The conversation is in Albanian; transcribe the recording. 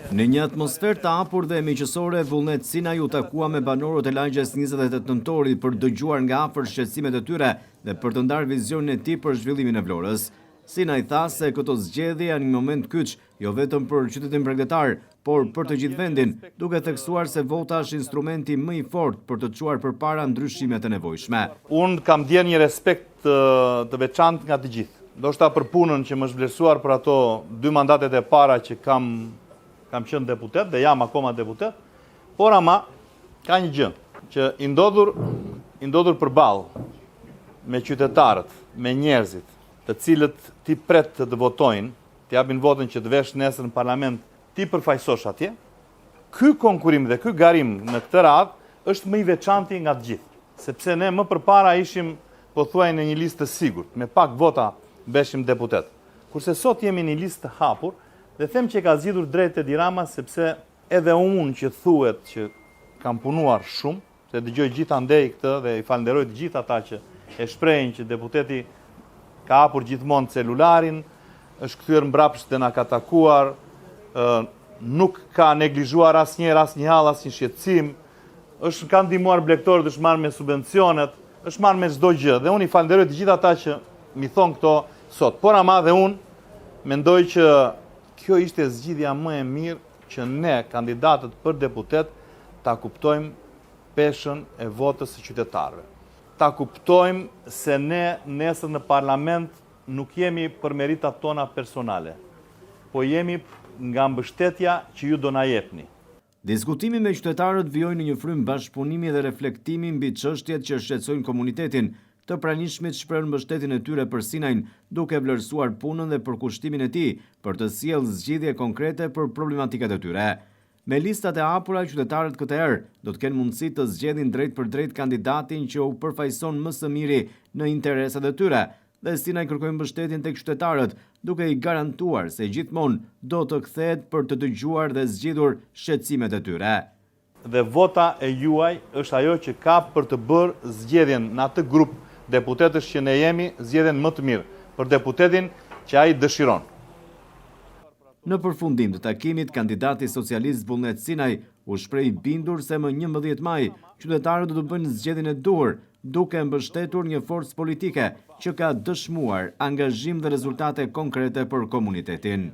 Në një atmosferë të hapur dhe miqësore, Vullnet Sinaj u takua me banorët e lagjes 28 nëntorit për dëgjuar nga afër shqetësimet e tyre dhe për të ndarë vizionin e tij për zhvillimin e Vlorës. Sinaj tha se këto zgjedhje janë një moment kyç, jo vetëm për qytetin bregdetar, por për të gjithë vendin, duke theksuar se vota është instrumenti më i fortë për të çuar përpara ndryshimet e nevojshme. Unë kam ndjer një respekt të veçantë nga të gjithë. Ndoshta për punën që më zhvlerësuar për ato 2 mandatet e para që kam qenë deputet dhe jam akoma deputet, por ama ka një gjë që i ndodhur përballë me qytetarët, me njerëzit, të cilët ti pret të votojnë, të japin votën që të vesh nesër në parlament, ti përfaqësosh atje. Ky konkurim dhe ky garim në këtë radhë është më i veçanti nga të gjithë, sepse ne më përpara ishim pothuaj në një listë të sigurt, me pak vota beshim deputet. Kurse sot jemi në një listë të hapur dhe them që ka zgjidhur drejt Edi Rama, sepse edhe unë që thuhet që kam punuar shumë, se dëgjoj gjithandej këtë dhe i falenderoj të gjithë ata që e shprehin që deputeti ka hapur gjithmonë celularin, është kthyer mbrapsht dhe na ka takuar, nuk ka neglizhuar asnjë hall, asnjë shqetësim, ka ndihmuar blegtorët, është marrë me subvencionet, është marrë me çdo gjë dhe unë i falenderoj të gjithë ata që mi thon këto sot. Por ama dhe unë mendoj që kjo ishte zgjidhja më e mirë që ne, kandidatët për deputet, ta kuptojmë peshën e votës së qytetarëve. Ta kuptojmë se ne nesër në parlament nuk jemi për meritat tona personale, po jemi nga mbështetja që ju do na jepni. Diskutimi me qytetarët vijoi në një frym bashkëpunimi dhe reflektimi mbi çështjet që shqetësojnë komunitetin, të pranishmit shprehën mbështetjen e tyre për Sinajin, duke vlerësuar punën dhe përkushtimin e tij për të sjellë zgjidhje konkrete për problematikat e tyre. Me listat e hapura, qytetarët këtë herë do të kenë mundësi të zgjedhin drejt për drejt kandidatin që u përfaqëson më së miri në interesat e tyre, dhe Sinaj kërkoi mbështetjen tek qytetarët, duke i garantuar se gjithmonë do të kthehet për të dëgjuar dhe zgjidhur shqetësimet e tyre. Dhe vota e juaj është ajo që ka për të bërë zgjedhjen në atë grup deputetësh që ne jemi, zgjedhjen më të mirë për deputetin që ai dëshiron. Në përfundim të takimit, kandidati socialist Vullnet Sinaj u shpreh i bindur se më 11 maj qytetarët do të bëjnë zgjedhjen e duhur, duke mbështetur një forcë politike që ka dëshmuar angazhim dhe rezultate konkrete për komunitetin.